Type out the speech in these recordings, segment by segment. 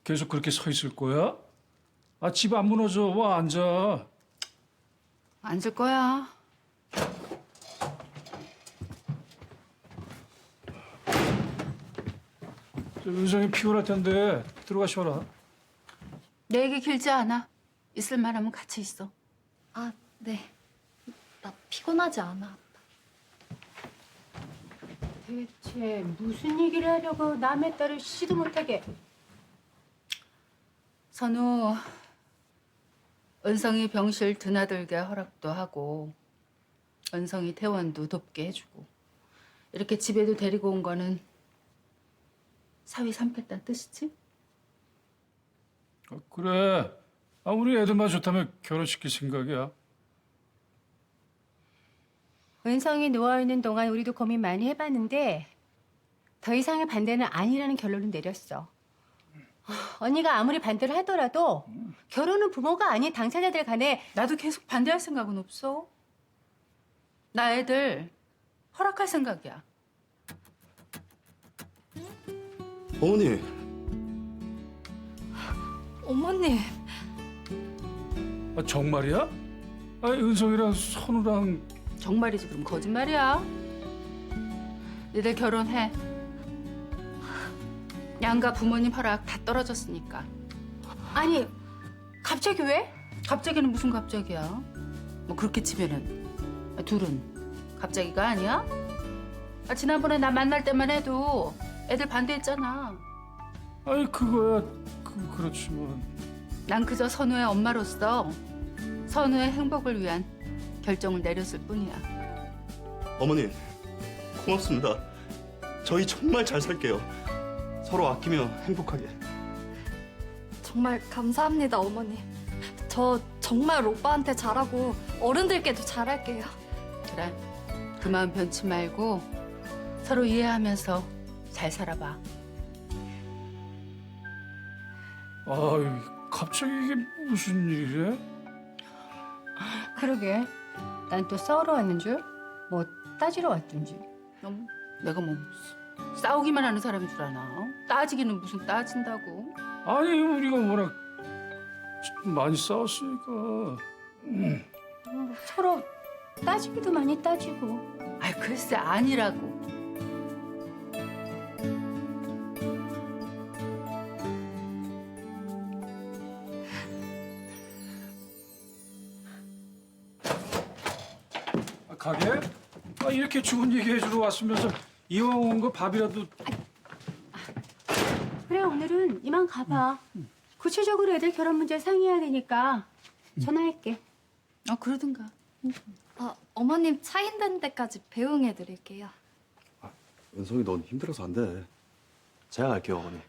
계속 그렇게 서 있을 거야? 집 안 무너져. 와, 앉아. 앉을 거야. 은성이 피곤할 텐데 들어가 쉬어라. 내 얘기 길지 않아. 있을 만하면 같이 있어. 아, 네. 나 피곤하지 않아. 대체 무슨 얘기를 하려고 남의 딸을 쉬지도 못하게. 선우, 은성이 병실 드나들게 허락도 하고 은성이 퇴원도 돕게 해주고 이렇게 집에도 데리고 온 거는 사위 삼켰다는 뜻이지? 그래. 우리 애들만 좋다면 결혼시킬 생각이야. 은성이 누워있는 동안 우리도 고민 많이 해봤는데 더 이상의 반대는 아니라는 결론을 내렸어. 언니가 아무리 반대를 하더라도 결혼은 부모가 아닌 당사자들 간에 나도 계속 반대할 생각은 없어. 나 애들 허락할 생각이야. 어머니, 어머님. 정말이야? 은성이랑 선우랑 정말이지 그럼 거짓말이야. 니들 결혼해. 양가 부모님 허락 다 떨어졌으니까. 아니 갑자기 왜? 갑자기는 무슨 갑자기야? 뭐 그렇게 치면은 둘은 갑자기가 아니야? 지난번에 나 만날 때만 해도 애들 반대했잖아. 그거야. 그렇지만. 난 그저 선우의 엄마로서 선우의 행복을 위한 결정을 내렸을 뿐이야. 어머니, 고맙습니다. 저희 정말 잘 살게요. 서로 아끼며 행복하게. 정말 감사합니다, 어머님. 저 정말 오빠한테 잘하고 어른들께도 잘할게요. 그래, 그 마음 변치 말고 서로 이해하면서 잘 살아봐. 갑자기 이게 무슨 일이래? 그러게 난 또 싸우러 왔는 줄? 뭐 따지러 왔든지. 내가 뭐 싸우기만 하는 사람인 줄 아나? 따지기는 무슨 따진다고? 아니, 우리가 워낙 많이 싸웠으니까. 서로 따지기도 많이 따지고. 글쎄 아니라고. 가게? 이렇게 좋은 얘기 해주러 왔으면서 이왕 온 거 밥이라도. 그래 오늘은 이만 가봐. 구체적으로 애들 결혼 문제 상의해야 되니까 전화할게. 그러든가. 어머님 차 힘든 데까지 배웅해 드릴게요. 은성이 넌 힘들어서 안 돼. 제가 갈게요, 어머니.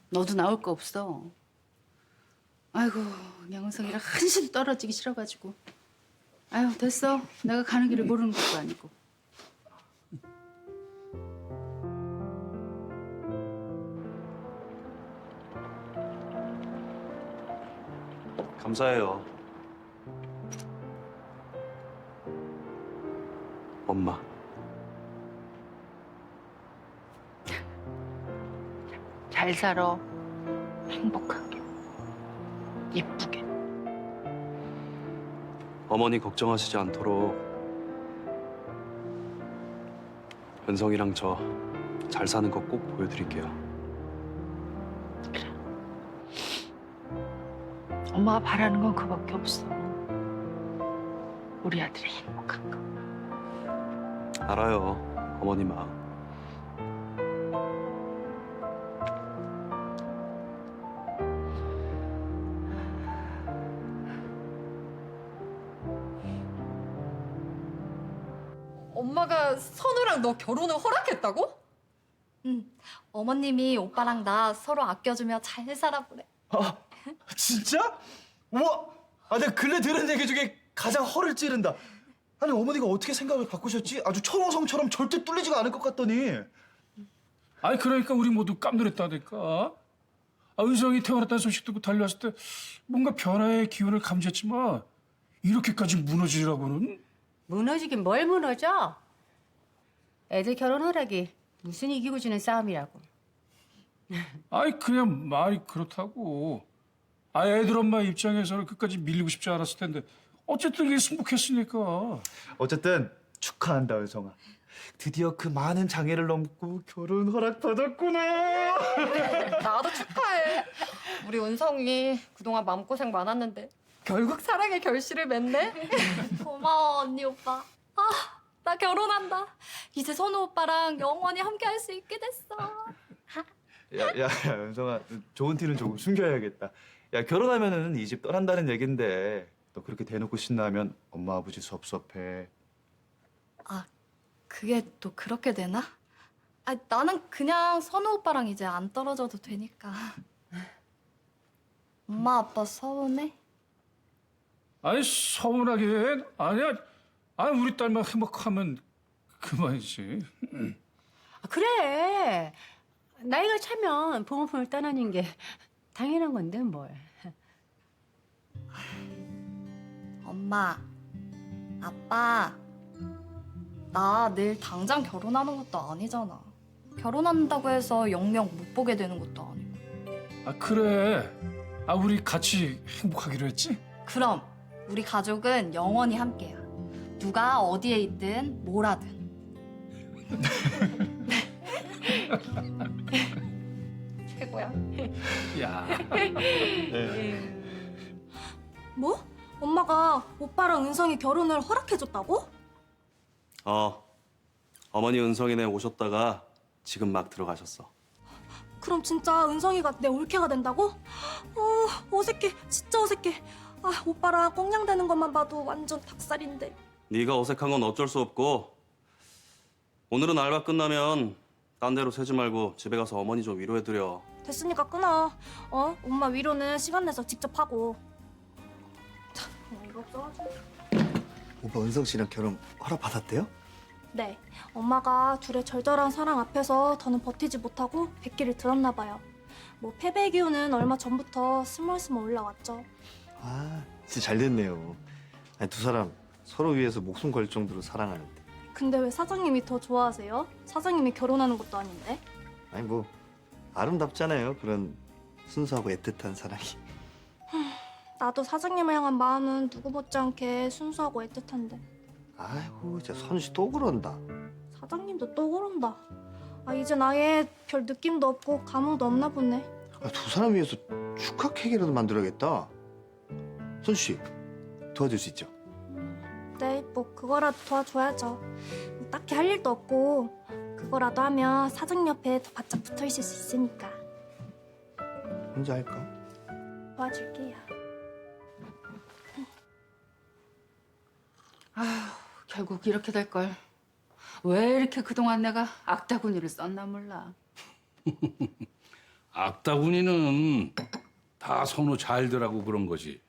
너도 나올 거 없어. 아이고, 그냥 은성이랑 한시도 떨어지기 싫어가지고. 아유, 됐어. 내가 가는 길을 모르는 것도 아니고. 감사해요. 엄마. 잘 살아. 행복하게. 예쁘게. 어머니 걱정하시지 않도록 은성이랑 저 잘 사는 거 꼭 보여드릴게요. 엄마가 바라는 건 그밖에 없어. 우리 아들이 행복한 거. 알아요, 어머니 마음. 엄마가 선우랑 너 결혼을 허락했다고? 응. 어머님이 오빠랑 나 서로 아껴주며 잘 살아보래. 진짜? 우와! 내가 근래 들은 얘기 중에 가장 허를 찌른다. 아니 어머니가 어떻게 생각을 바꾸셨지? 아주 천호성처럼 절대 뚫리지가 않을 것 같더니. 그러니까 우리 모두 깜놀했다니까. 은성이 태어났다는 소식 듣고 달려왔을 때 뭔가 변화의 기운을 감지했지만 이렇게까지 무너지라고는. 무너지긴 뭘 무너져? 애들 결혼 허락이 무슨 이기고 지는 싸움이라고. 아이 그냥 말이 그렇다고. 아 애들 엄마 입장에서는 끝까지 밀리고 싶지 않았을 텐데 어쨌든 이게 승복했으니까. 어쨌든 축하한다 은성아. 드디어 그 많은 장애를 넘고 결혼 허락 받았구나. 나도 축하해. 우리 은성이 그동안 마음고생 많았는데 결국 사랑의 결실을 맺네. 고마워 언니 오빠. 아, 나 결혼한다. 이제 선우 오빠랑 영원히 함께 할 수 있게 됐어. 야 은성아, 좋은 티는 조금 숨겨야겠다. 야 결혼하면은 이 집 떠난다는 얘긴데 너 그렇게 대놓고 신나면 엄마 아버지 섭섭해. 아, 그게 또 그렇게 되나? 아, 나는 그냥 선우 오빠랑 이제 안 떨어져도 되니까. 엄마 아빠 서운해? 아니 서운하긴 아니야. 아니 우리 딸만 행복하면 그만이지. 아, 그래. 나이가 차면 부모 품을 떠나는 게 당연한 건데 뭘. 엄마, 아빠, 나 내일 당장 결혼하는 것도 아니잖아. 결혼한다고 해서 영영 못 보게 되는 것도 아니고. 아 그래. 아 우리 같이 행복하기로 했지? 그럼 우리 가족은 영원히 함께야. 누가 어디에 있든 뭘 하든. 최고야. 야. 뭐? 엄마가 오빠랑 은성이 결혼을 허락해줬다고? 어머니 은성이네 오셨다가 지금 막 들어가셨어. 그럼 진짜 은성이가 내 올케가 된다고? 어색해. 진짜 어색해. 아, 오빠랑 꽁냥대는 것만 봐도 완전 닭살인데. 네가 어색한 건 어쩔 수 없고 오늘은 알바 끝나면 딴 데로 새지 말고 집에 가서 어머니 좀 위로해드려. 됐으니까 끊어. 엄마 위로는 시간 내서 직접 하고. 참, 이거 써가지고. 오빠 은성 씨랑 결혼 허락 받았대요? 네, 엄마가 둘의 절절한 사랑 앞에서 더는 버티지 못하고 백기를 들었나 봐요. 뭐 패배의 기운은 얼마 전부터 스멀스멀 올라왔죠. 아, 진짜 잘 됐네요. 아니, 두 사람 서로 위해서 목숨 걸 정도로 사랑하는데. 근데 왜 사장님이 더 좋아하세요? 사장님이 결혼하는 것도 아닌데. 아니 뭐 아름답잖아요. 그런 순수하고 애틋한 사랑이. 나도 사장님을 향한 마음은 누구 못지않게 순수하고 애틋한데. 아이고, 진짜 선우 씨 또 그런다. 사장님도 또 그런다. 아, 이젠 아예 별 느낌도 없고 감흥도 없나 보네. 아, 두 사람 위해서 축하 케이크라도 만들어야겠다. 선우 씨 도와줄 수 있죠? 네, 뭐 그거라도 도와줘야죠. 뭐 딱히 할 일도 없고 그거라도 하면 사장님 옆에 더 바짝 붙어 있을 수 있으니까 혼자 할까? 도와줄게요. 결국 이렇게 될 걸. 왜 이렇게 그동안 내가 악다구니를 썼나 몰라. 악다구니는 다 선우 잘 되라고 그런 거지.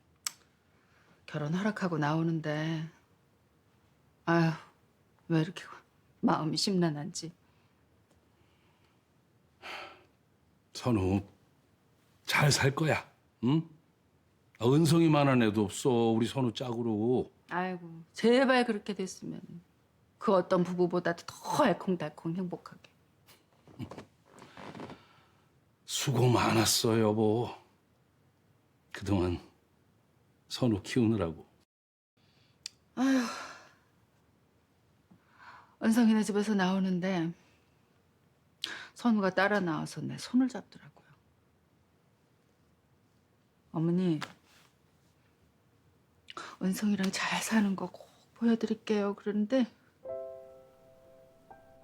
결혼 허락하고 나오는데 아휴 왜 이렇게 마음이 심란한지. 선우 잘 살 거야. 응? 은성이만한 애도 없어. 우리 선우 짝으로. 아이고 제발 그렇게 됐으면 그 어떤 부부보다도 더 알콩달콩 행복하게. 수고 많았어 여보. 그동안 선우 키우느라고. 은성이네 집에서 나오는데 선우가 따라 나와서 내 손을 잡더라고요. 어머니, 은성이랑 잘 사는 거 꼭 보여드릴게요. 그러는데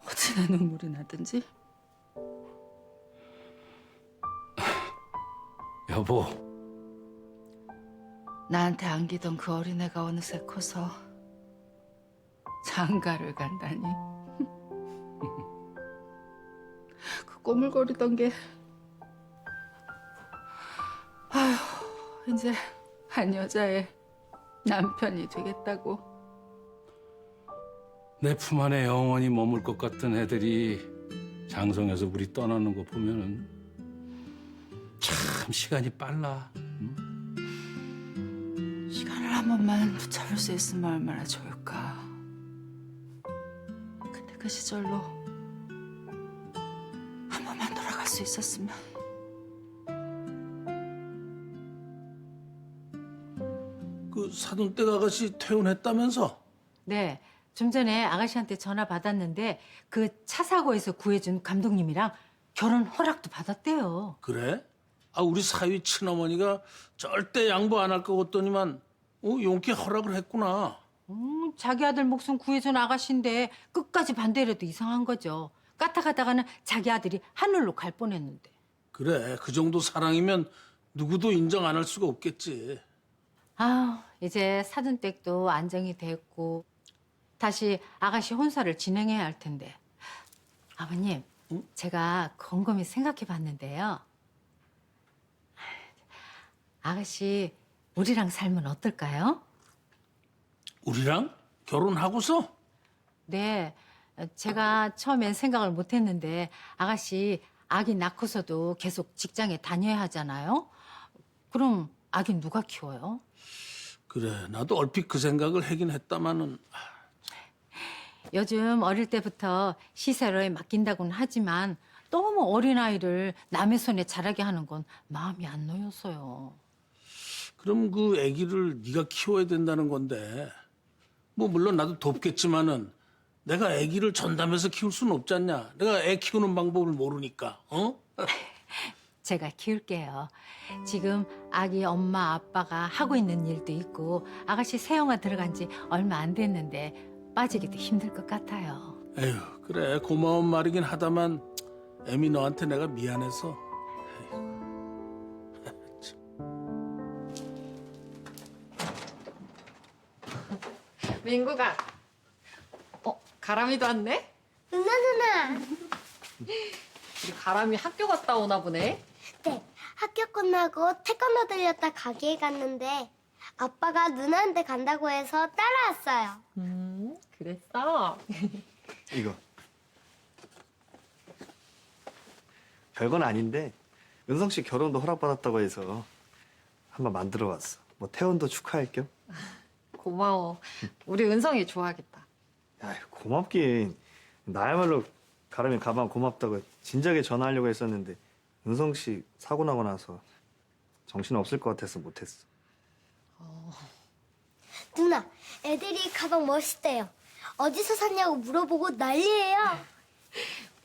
어찌나 눈물이 나든지. 여보. 나한테 안기던 그 어린애가 어느새 커서 장가를 간다니. 그 꼬물거리던 게 아휴 이제 한 여자의 남편이 되겠다고. 내 품 안에 영원히 머물 것 같던 애들이 장성에서 우리 떠나는 거 보면은 참 시간이 빨라. 응? 시간을 한 번만 붙잡을 수 있으면 얼마나 좋을까. 그 시절로 한 번만 돌아갈 수 있었으면. 그 사돈댁 아가씨 퇴원했다면서? 네, 좀 전에 아가씨한테 전화 받았는데 그 차 사고에서 구해준 감독님이랑 결혼 허락도 받았대요. 그래? 아, 우리 사위 친어머니가 절대 양보 안 할 것 같더니만 용케 허락을 했구나. 자기 아들 목숨 구해준 아가씨인데 끝까지 반대해도 이상한 거죠. 까딱하다가는 자기 아들이 하늘로 갈 뻔했는데. 그래, 그 정도 사랑이면 누구도 인정 안 할 수가 없겠지. 아, 이제 사돈댁도 안정이 됐고 다시 아가씨 혼사를 진행해야 할 텐데. 아버님, 제가 곰곰이 생각해 봤는데요. 아가씨, 우리랑 살면 어떨까요? 우리랑? 결혼하고서? 네, 제가 처음엔 생각을 못 했는데 아가씨 아기 낳고서도 계속 직장에 다녀야 하잖아요. 그럼 아기 누가 키워요? 그래, 나도 얼핏 그 생각을 하긴 했다마는. 요즘 어릴 때부터 시세로에 맡긴다고는 하지만 너무 어린아이를 남의 손에 자라게 하는 건 마음이 안 놓였어요. 그럼 그 아기를 네가 키워야 된다는 건데, 뭐 물론 나도 돕겠지만은 내가 아기를 전담해서 키울 수는 없지 않냐? 내가 애 키우는 방법을 모르니까, 어? 제가 키울게요. 지금 아기 엄마 아빠가 하고 있는 일도 있고 아가씨 새영아 들어간 지 얼마 안 됐는데 빠지기도 힘들 것 같아요. 에휴, 그래, 고마운 말이긴 하다만 애미 너한테 내가 미안해서. 민구가. 가람이도 왔네? 누나. 우리 가람이 학교 갔다 오나 보네. 네, 학교 끝나고 태권도 들렸다 가게에 갔는데 아빠가 누나한테 간다고 해서 따라왔어요. 그랬어. 이거. 별건 아닌데 은성 씨 결혼도 허락받았다고 해서 한번 만들어 왔어. 뭐 태원도 축하할 겸. 고마워. 우리 은성이 좋아하겠다. 야, 고맙긴. 나야말로 가람이 가방 고맙다고 진작에 전화하려고 했었는데 은성 씨 사고 나고 나서 정신 없을 것 같아서 못했어. 누나, 애들이 가방 멋있대요. 어디서 샀냐고 물어보고 난리예요.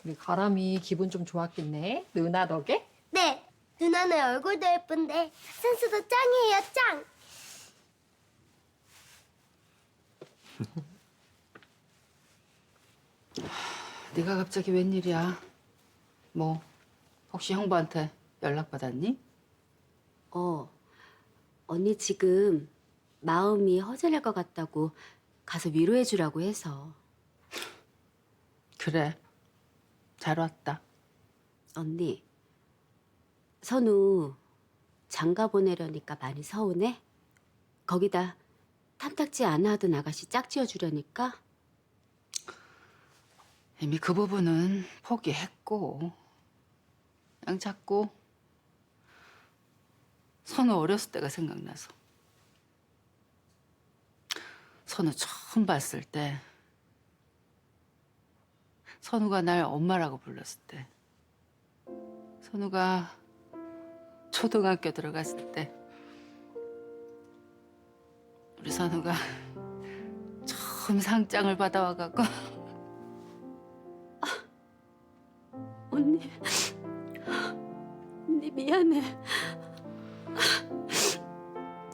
우리 가람이 기분 좀 좋았겠네. 누나 덕에. 네, 누나는 얼굴도 예쁜데 센스도 짱이에요, 짱. 네가 갑자기 웬일이야? 뭐 혹시 형부한테 연락 받았니? 언니 지금 마음이 허전할 것 같다고 가서 위로해주라고 해서. 그래, 잘 왔다. 언니, 선우 장가 보내려니까 많이 서운해? 거기다 탐탁지 않아 하던 아가씨 짝지어주려니까? 이미 그 부분은 포기했고 그냥 자꾸 선우 어렸을 때가 생각나서. 선우 처음 봤을 때 선우가 날 엄마라고 불렀을 때, 선우가 초등학교 들어갔을 때, 우리 선우가 처음 상장을 받아와갖고 언니 미안해.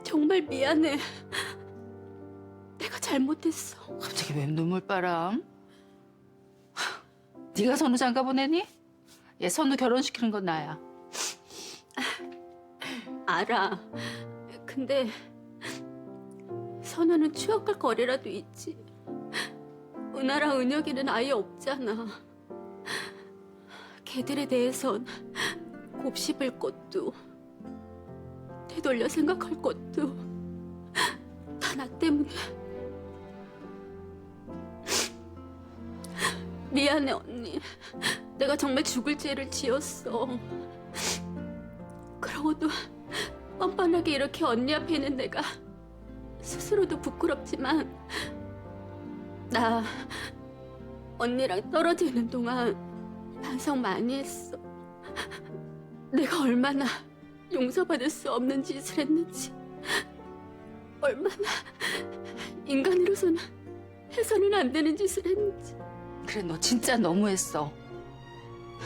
정말 미안해. 내가 잘못했어. 갑자기 왜 눈물바람? 네가 선우 장가 보내니? 얘 선우 결혼시키는 건 나야. 알아. 근데 선우는 추억할 거리라도 있지. 은하랑 은혁이는 아예 없잖아. 걔들에 대해선 곱씹을 것도 되돌려 생각할 것도 다 나 때문에. 미안해 언니. 내가 정말 죽을 죄를 지었어. 그러고도 뻔뻔하게 이렇게 언니 앞에 있는 내가 스스로도 부끄럽지만 나 언니랑 떨어져 있는 동안 반성 많이 했어. 내가 얼마나 용서받을 수 없는 짓을 했는지, 얼마나 인간으로서는 해서는 안 되는 짓을 했는지. 그래, 너 진짜 너무했어.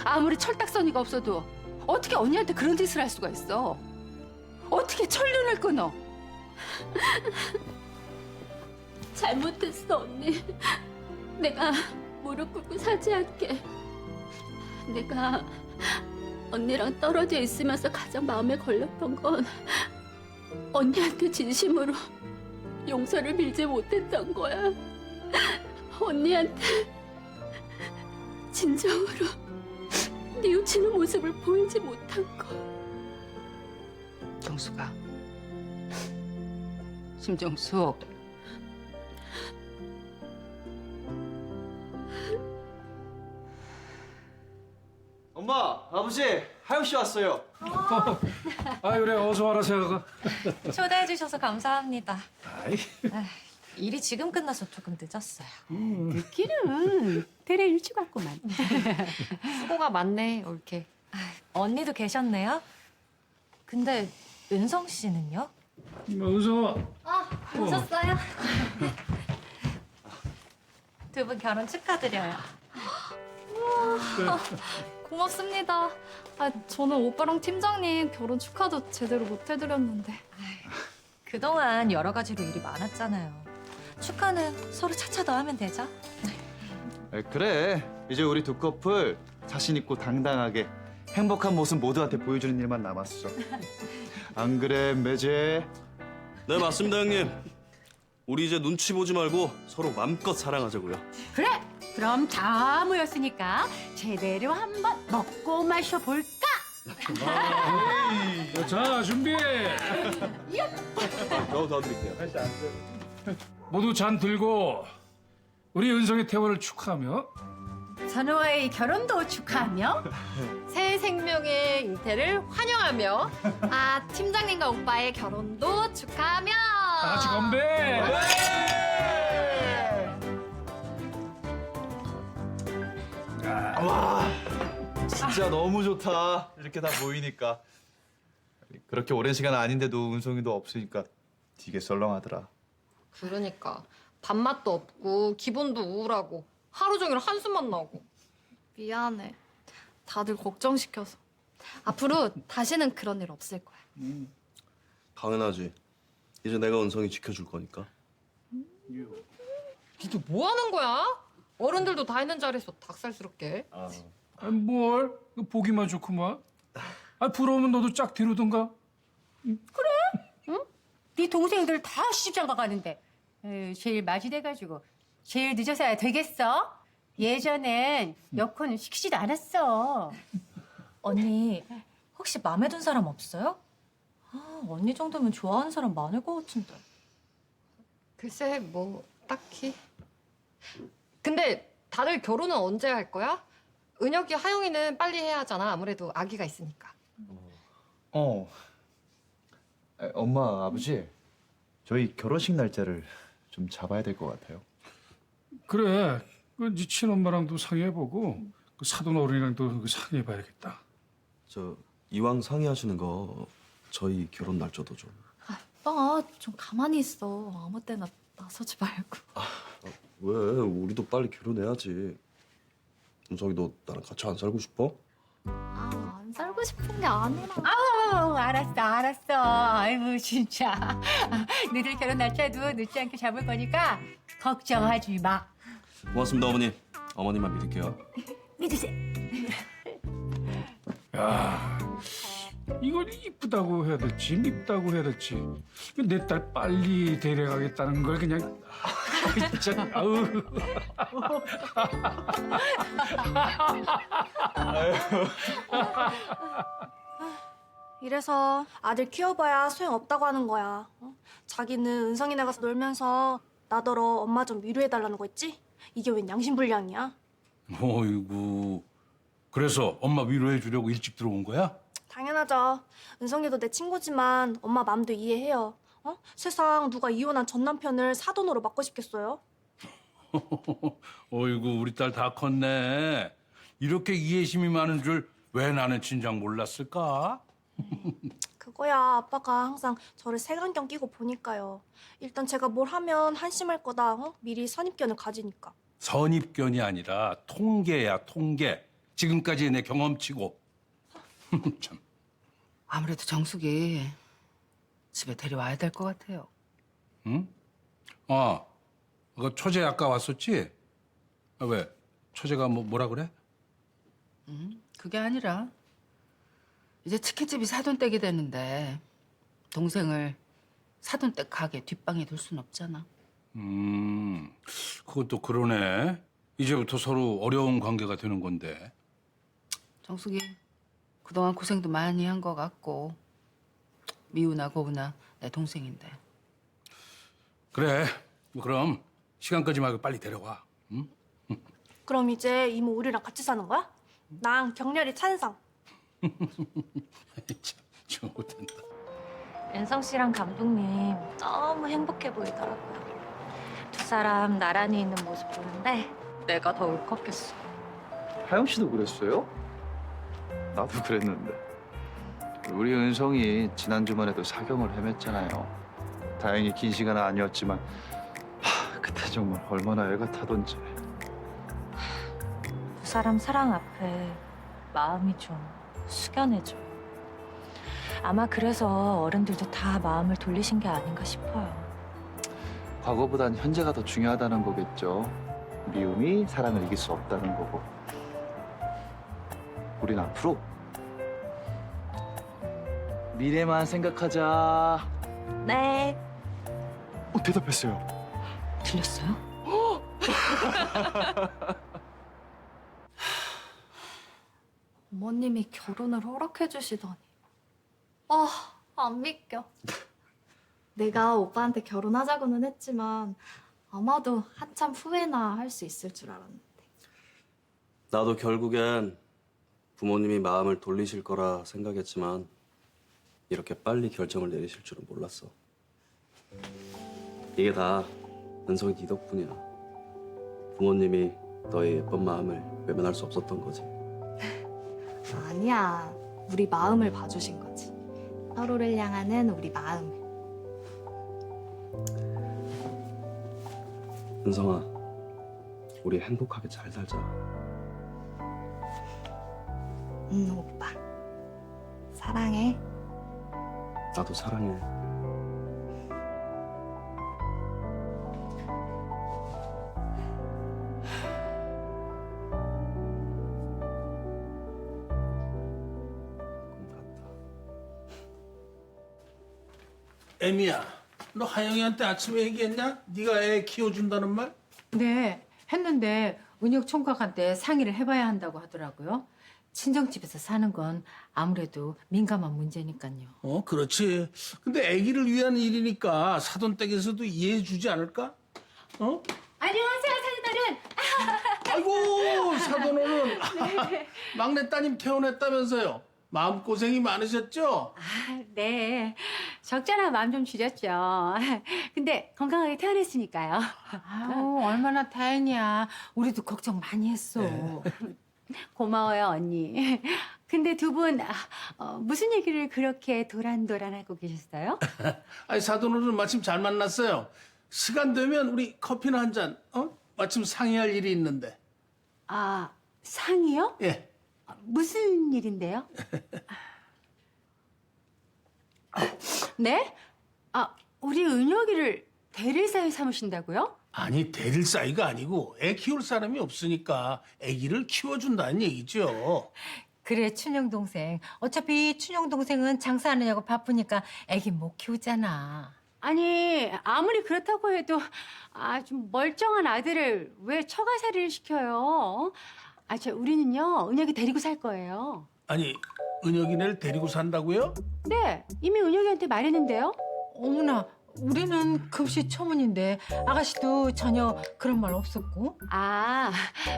아무리 철딱서니가 없어도 어떻게 언니한테 그런 짓을 할 수가 있어? 어떻게 철륜을 끊어? 잘못했어, 언니. 내가 무릎 꿇고 사죄할게. 내가 언니랑 떨어져 있으면서 가장 마음에 걸렸던 건 언니한테 진심으로 용서를 빌지 못했던 거야. 언니한테 진정으로 뉘우치는 모습을 보이지 못한 거. 정수가. 심정수. 엄마, 아버지, 하영 씨 왔어요. 아 그래 어서 와라 세아가. 초대해 주셔서 감사합니다. 아이. 일이 지금 끝나서 조금 늦었어요. 늦기는 되레 일찍 왔구만. 수고가 많네, 올케. 언니도 계셨네요? 근데 은성 씨는요? 은성아. 오셨어요? 두 분 결혼 축하드려요. 고맙습니다. 저는 오빠랑 팀장님 결혼 축하도 제대로 못 해드렸는데. 그동안 여러 가지로 일이 많았잖아요. 축하는 서로 차차 더 하면 되죠? 그래, 이제 우리 두 커플 자신 있고 당당하게 행복한 모습 모두한테 보여주는 일만 남았어. 안 그래, 매제? 네, 맞습니다, 형님. 우리 이제 눈치 보지 말고 서로 마음껏 사랑하자고요. 그래. 그럼 다 모였으니까 제대로 한번 먹고 마셔볼까? 자 준비. 더 드릴게요. 모두 잔 들고 우리 은성의 태원을 축하하며 선우와의 결혼도 축하하며 새 생명의 잉태를 환영하며 팀장님과 오빠의 결혼도 축하하며. 다 같이 건배. 와, 진짜 너무 좋다. 이렇게 다 모이니까. 그렇게 오랜 시간 아닌데도 은성이도 없으니까 되게 썰렁하더라. 그러니까 밥맛도 없고 기분도 우울하고 하루 종일 한숨만 나고. 미안해. 다들 걱정시켜서. 앞으로 다시는 그런 일 없을 거야. 당연하지. 이제 내가 은성이 지켜줄 거니까. 니도 뭐 하는 거야? 어른들도 다 있는 자리에서 닭살스럽게. 아, 뭘? 보기만 좋구만. 아 부러우면 너도 짝 뒤로든가. 네 동생들 다 시집장가 가는데 에휴, 제일 맞이 돼가지고 제일 늦어서야 되겠어? 예전엔 여코는 시키지도 않았어. 언니 혹시 마음에 든 사람 없어요? 언니 정도면 좋아하는 사람 많을 것 같은데. 글쎄 뭐 딱히. 근데 다들 결혼은 언제 할 거야? 은혁이, 하영이는 빨리 해야 하잖아. 아무래도 아기가 있으니까. 엄마, 아버지, 저희 결혼식 날짜를 좀 잡아야 될 것 같아요. 그래. 네 친엄마랑도 상의해보고 그 사돈 어른이랑도 상의해봐야겠다. 저 이왕 상의하시는 거 저희 결혼 날짜도 좀. 오빠 좀 가만히 있어. 아무 때나 나서지 말고. 왜? 우리도 빨리 결혼해야지. 은성이 너 나랑 같이 안 살고 싶어? 안 살고 싶은 게 아니라. 알았어. 아이고 진짜. 너들 결혼 날짜도 늦지 않게 잡을 거니까 걱정하지 마. 고맙습니다, 어머니. 어머니만 믿을게요. 믿으세요. 야, 이걸 이쁘다고 해야 될지 밉다고 해야 될지 내 딸 빨리 데려가겠다는 걸 그냥 진짜 아우. 이래서 아들 키워봐야 소용없다고 하는 거야. 자기는 은성이네 가서 놀면서 나더러 엄마 좀 위로해달라는 거 있지? 이게 웬 양심불량이야? 어이구. 그래서 엄마 위로해 주려고 일찍 들어온 거야? 당연하죠. 은성이도 내 친구지만 엄마 마음도 이해해요. 세상 누가 이혼한 전 남편을 사돈으로 맡고 싶겠어요? 어이구 우리 딸 다 컸네. 이렇게 이해심이 많은 줄 왜 나는 진작 몰랐을까? 그거야 아빠가 항상 저를 색안경 끼고 보니까요. 일단 제가 뭘 하면 한심할 거다 미리 선입견을 가지니까. 선입견이 아니라 통계야 통계. 지금까지의 내 경험치고. 참. 아무래도 정숙이 집에 데려와야 될 것 같아요. 응? 그 처제 아까 왔었지? 왜? 처제가 뭐라 그래? 그게 아니라 이제 치킨집이 사돈댁이 되는데 동생을 사돈댁 가게 뒷방에 둘 순 없잖아. 그것도 그러네. 이제부터 서로 어려운 관계가 되는 건데. 정숙이 그동안 고생도 많이 한 것 같고 미우나 고우나 내 동생인데. 그래. 그럼 시간까지 말고 빨리 데려와. 응? 그럼 이제 이모 우리랑 같이 사는 거야? 난 격렬히 찬성. 참 좋단다. 은성 씨랑 감독님 너무 행복해 보이더라고요. 두 사람 나란히 있는 모습 보는데 내가 더 울컥했어. 하영 씨도 그랬어요? 나도 그랬는데. 우리 은성이 지난 주말에도 사경을 헤맸잖아요. 다행히 긴 시간은 아니었지만 그때 정말 얼마나 애가 타던지. 두 사람 사랑 앞에 마음이 좀 숙연해져. 아마 그래서 어른들도 다 마음을 돌리신 게 아닌가 싶어요. 과거보단 현재가 더 중요하다는 거겠죠. 미움이 사랑을 이길 수 없다는 거고. 우린 앞으로 미래만 생각하자. 네. 대답했어요. 들렸어요? 어머님이 결혼을 허락해 주시다니. 안 믿겨. 내가 오빠한테 결혼하자고는 했지만 아마도 한참 후에나 할 수 있을 줄 알았는데. 나도 결국엔 부모님이 마음을 돌리실 거라 생각했지만 이렇게 빨리 결정을 내리실 줄은 몰랐어. 이게 다 은성이 네 덕분이야. 부모님이 너의 예쁜 마음을 외면할 수 없었던 거지. 아니야. 우리 마음을 봐주신 거지. 서로를 향하는 우리 마음을. 은성아, 우리 행복하게 잘 살자. 오빠. 사랑해. 나도 사랑해. 애미야, 너 하영이한테 아침에 얘기했냐? 네가 애 키워준다는 말? 네, 했는데 은혁 총각한테 상의를 해봐야 한다고 하더라고요. 친정집에서 사는 건 아무래도 민감한 문제니까요. 그렇지. 근데 아기를 위한 일이니까 사돈댁에서도 이해해주지 않을까? 안녕하세요, 사위들은. 아이고, 사돈어른. 막내 따님 퇴원했다면서요. 마음고생이 많으셨죠? 네, 적잖아 마음 좀 줄였죠. 근데 건강하게 태어났으니까요. 아유, 얼마나 다행이야. 우리도 걱정 많이 했어. 고마워요, 언니. 근데 두 분 무슨 얘기를 그렇게 도란도란하고 계셨어요? 아니, 사돈어른 마침 잘 만났어요. 시간 되면 우리 커피나 한 잔, 마침 상의할 일이 있는데. 아, 상이요? 예. 무슨 일인데요? 네? 우리 은혁이를 대리사에 삼으신다고요? 아니, 데릴 사이가 아니고 애 키울 사람이 없으니까 아기를 키워준다는 얘기죠. 그래, 춘영 동생. 어차피 춘영 동생은 장사하느냐고 바쁘니까 애기 못 키우잖아. 아니, 아무리 그렇다고 해도 좀 멀쩡한 아들을 왜 처가살이를 시켜요? 우리는요, 은혁이 데리고 살 거예요. 아니, 은혁이네를 데리고 산다고요? 네, 이미 은혁이한테 말했는데요. 어머나, 우리는 금시초문인데 아가씨도 전혀 그런 말 없었고. 아,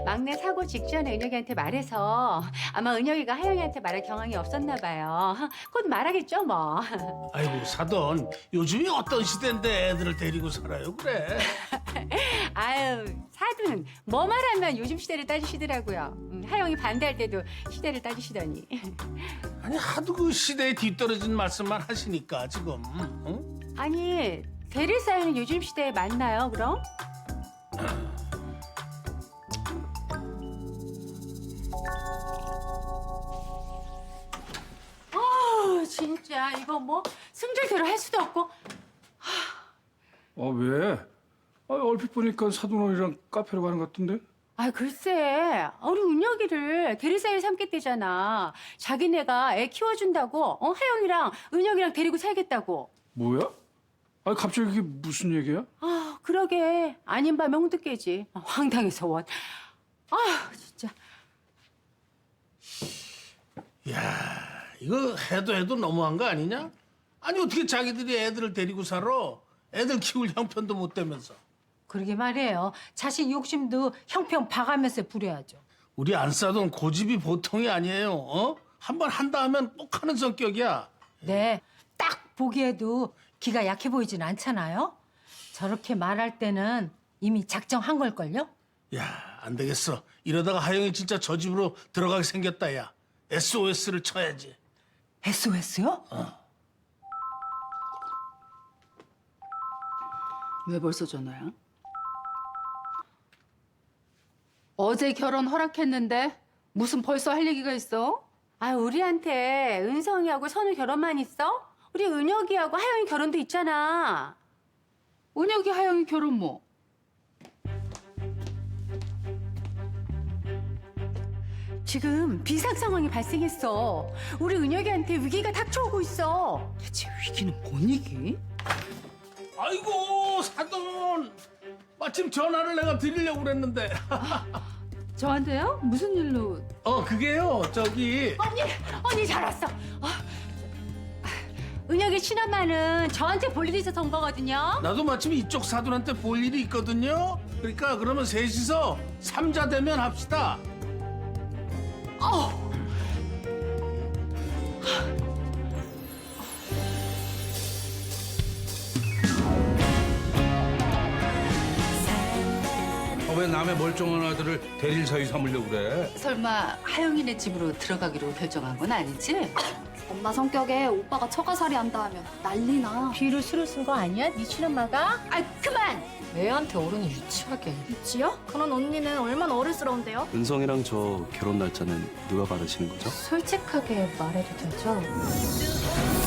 막내 사고 직전에 은혁이한테 말해서 아마 은혁이가 하영이한테 말할 경황이 없었나 봐요. 곧 말하겠죠 뭐. 아이고 사돈 요즘이 어떤 시대인데 애들을 데리고 살아요 그래. 아유, 사돈 뭐 말하면 요즘 시대를 따지시더라고요. 하영이 반대할 때도 시대를 따지시더니. 아니 하도 그 시대에 뒤떨어진 말씀만 하시니까 지금. 응? 아니, 대릴 사유는 요즘 시대에 맞나요, 그럼? 진짜 이거 뭐 승질대로 할 수도 없고. 아, 왜? 아, 얼핏 보니까 사돈어리랑 카페로 가는 것 같은데? 아, 글쎄, 우리 은혁이를 대리사유 삼겠대잖아. 자기네가 애 키워준다고, 하영이랑 은혁이랑 데리고 살겠다고. 뭐야? 아, 갑자기 그게 무슨 얘기야? 아, 그러게. 아닌 밤에 홍두깨지. 황당해서 원. 아, 진짜. 야, 이거 해도 너무한 거 아니냐? 아니 어떻게 자기들이 애들을 데리고 살아? 애들 키울 형편도 못 되면서. 그러게 말이에요. 자식 욕심도 형편 봐가면서 부려야죠. 우리 안사돈 고집이 보통이 아니에요. 어? 한번 한다 하면 꼭 하는 성격이야. 네, 딱 보기에도 기가 약해 보이진 않잖아요. 저렇게 말할 때는 이미 작정한 걸걸요? 야, 안 되겠어. 이러다가 하영이 진짜 저 집으로 들어가게 생겼다, 야. SOS를 쳐야지. SOS요? 왜 벌써 전화야? 어제 결혼 허락했는데 무슨 벌써 할 얘기가 있어? 아, 우리한테 은성이하고 선우 결혼만 있어? 우리 은혁이하고 하영이 결혼도 있잖아. 은혁이 하영이 결혼 뭐? 지금 비상 상황이 발생했어. 우리 은혁이한테 위기가 닥쳐오고 있어. 대체 위기는 뭔 얘기? 아이고, 사돈. 마침 전화를 내가 드리려고 그랬는데. 저한테요? 무슨 일로? 그게요. 저기. 언니 잘 왔어. 은혁이 친엄마는 저한테 볼 일이 있어서 온 거거든요. 나도 마침 이쪽 사돈한테 볼 일이 있거든요. 그러니까 그러면 셋이서 삼자 대면 합시다. 왜 남의 멀쩡한 아들을 대릴 사위 삼으려고 그래? 설마 하영이네 집으로 들어가기로 결정한 건 아니지? 엄마 성격에 오빠가 처가살이 한다 하면 난리나. 뒤로 수를 쓴 거 아니야? 네 친엄마가? 아, 그만! 애한테 어른이 유치하게. 있지요? 그런 언니는 얼마나 어른스러운데요? 은성이랑 저 결혼 날짜는 누가 받으시는 거죠? 솔직하게 말해도 되죠?